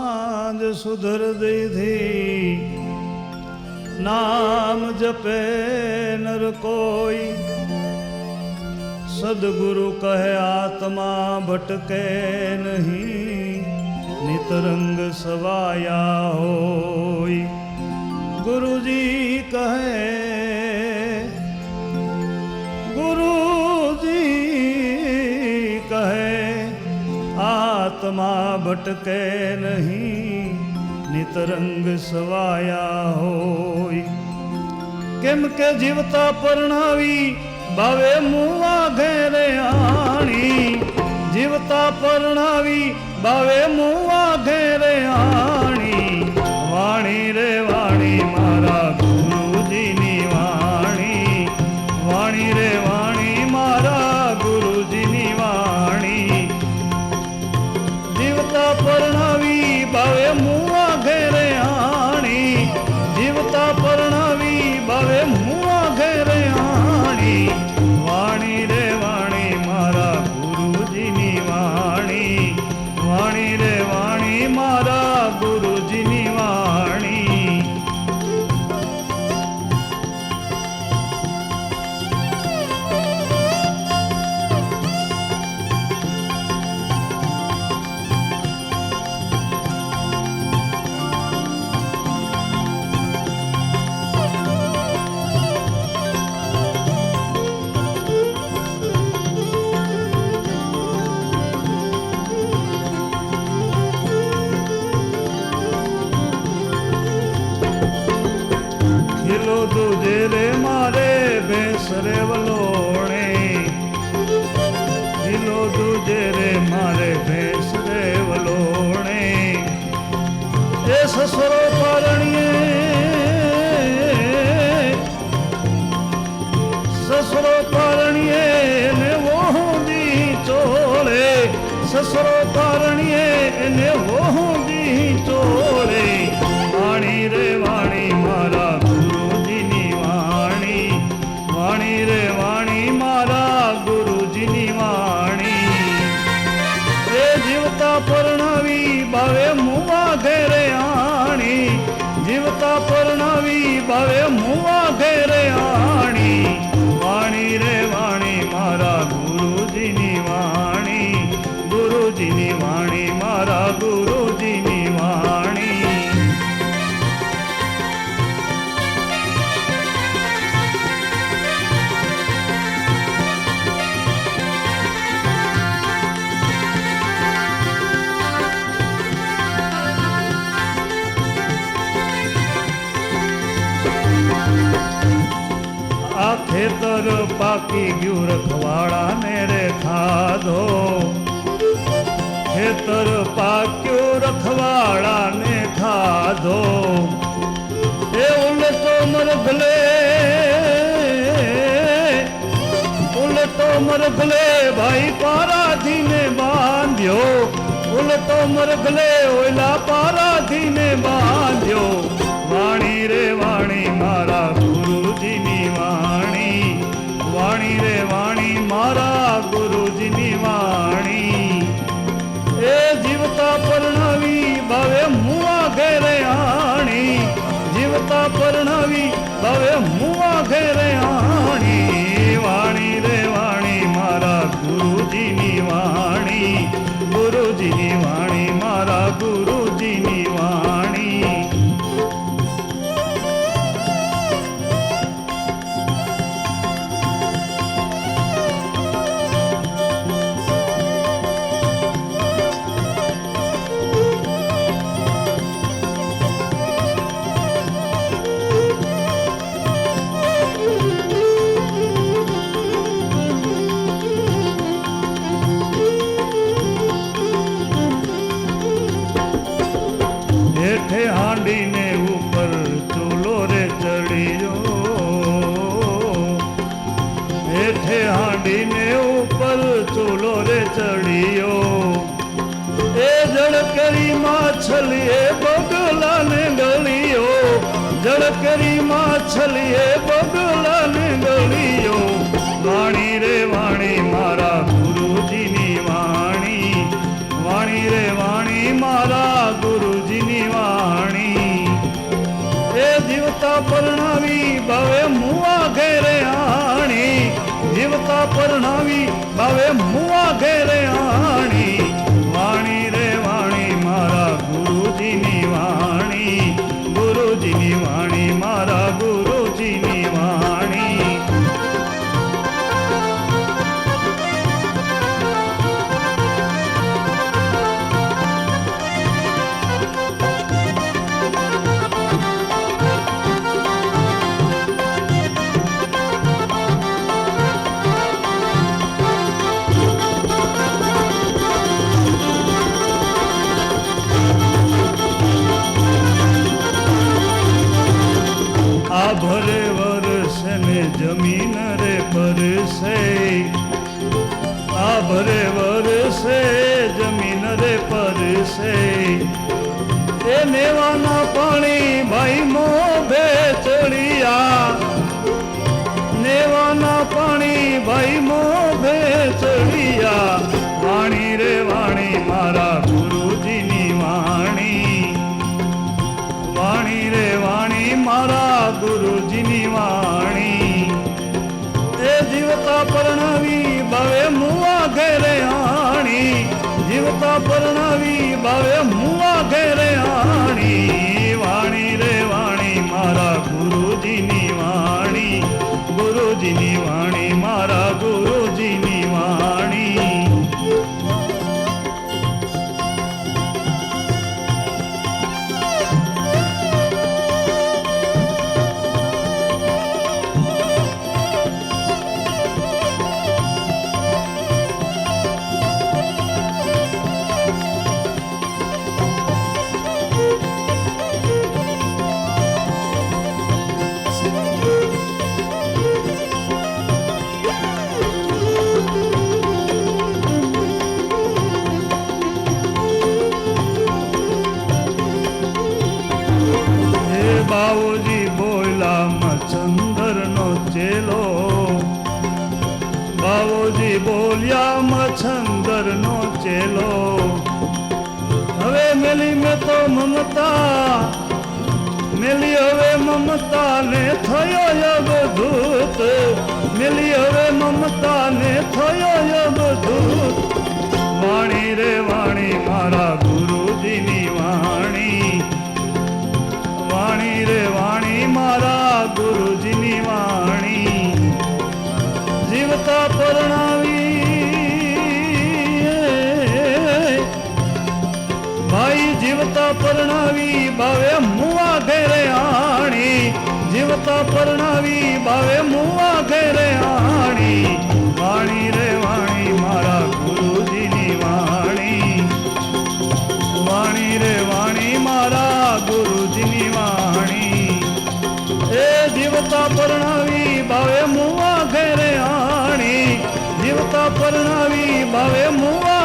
સાંજ સુધર દીધી નામ જપે નર કોઈ સદગુરુ કહે આત્મા ભટકે નહીં નિતરંગ સવાયા હોય ગુરુજી કહે આત્મા ભટકે નહીં નિતરંગ સવાયા હોય કેમ કે જીવતા પરણાવી ભાવે મુવા ઘેરે આણી જીવતા પરણાવી ભાવે મુવા ઘેરે આણી વાણી રે વાણી મારા ગુરુજીની વાણી વાણી રે વાણી મારા ગુરુજીની વાણી જીવતા પરણાવી ભાવે મુવા ઘેરે આણી જીવતા પરણાવી ભાવે મુવા ઘેરે આણી વાણી રે વાણી મારા ગુરુજીની વાણી વાણી રે વાણી મારા ગુરુજીની વાણી દૂધે રે મારે ભેંસ રે વલોણે કિલો દૂધે રે મારે ભેંસ રે વલોણે એ સસરો પરણીએ ને વોહુદી ચોળે સસરો પરણીએ ને વોહુદી ચોળે વાણી રે વાણી મારા વાણી રે વાણી મારા ગુરુજીની વાણી એ જીવતા પરણાવી ભાવે મુવા ઘેરે આણી જીવતા પરણાવી ભાવે મુવા ઘેરે આણી વાણી રે વાણી મારા ગુરુજીની વાણી ગુરુજીની વાણી મારા ગુરુજીની વાણી ખેતર પાકી ગયું રખવાડાને રે ખાધો ખેતર પાક્યું રખવાડાને ખાધો એ ઉલટો મરગલે ભાઈ પારાધીને બાંધ્યો ઉલટો મરગલે ઓલા પારાધીને બાંધ્યો વાણી રે વાણી મારા ગુરુજીની વાણી વાણી રે વાણી મારા ગુરુજીની વાણી એ જીવતા પરણાવી ભાવે મુવા ઘેરે આણી જીવતા પરણાવી ભાવે મુવા ઘેરે આણી વાણી રે વાણી મારા ગુરુજીની વાણી ગુરુજીની વાણી મારા ગુરુજીની વાણી હેઠે હાંડીને ઉપર ચૂલો રે ચડિયો હેઠે હાંડીને ઉપર ચૂલો રે ચડિયો એ જળકરી માછલીએ બગલાને ગળિયો જળકરી માછલીએ બગલાને ગળિયો વાણી રે વાણી મારા ગુરુજીની વાણી વાણી રે વાણી મારા ગુરુ જીવતા પરણાવી ભાવે મુવા ઘેરે આણી જીવતા પરણાવી ભાવે મુવા ઘેરે આણી વાણી રે વાણી મારા ગુરુજીની વાણી ગુરુજીની વાણી મારા ગુરુજીની વાણી ભરે વરસે ને જમીન રે પરસે આ ભરે વરસે જમીન રે પરસે એ નેવાના પાણી ભાઈ મોભે ચડિયા નેવાના પાણી ભાઈ મોભે ચડિયા વાણી રે વાણી મારા ગુરુજીની વાણી વાણી રે વાણી મારા ગુરુજીની વાણી એ જીવતા પરણાવી ભાવે મુવા ઘેરે આણી જીવતા પરણાવી ભાવે મુવા ઘેરે આણી વાણી રે વાણી મારા ગુરુજીની વાણી ગુરુજીની વાણી મારા ગુરુજીની વાણી બાવોજી બોલા મચંદર નો ચેલો બાવોજી બોલ્યા મચંદર નો ચેલો હવે મેલી મેં તો મમતા મેલી હવે મમતા ને થયો અવધૂત મેલી હવે મમતા ને થયો અવધૂત વાણી રે વાણી મારા ગુરુજીની વાણી વાણી રે વાણી મારા ગુરુજીની વાણી જીવતા પરણાવી ભાઈ જીવતા પરણાવી ભાવે મુવા ઘેરે આણી જીવતા પરણાવી ભાવે મુવા ઘેરે આણી વાણી રે વાણી મારા ગુરુજીની વાણી વાણી રે વાણી મારા ગુરુજીની વાણી એ જીવતા પરણાવી ભાવે મુવા ઘેરે આણી જીવતા પરણાવી ભાવે મુવા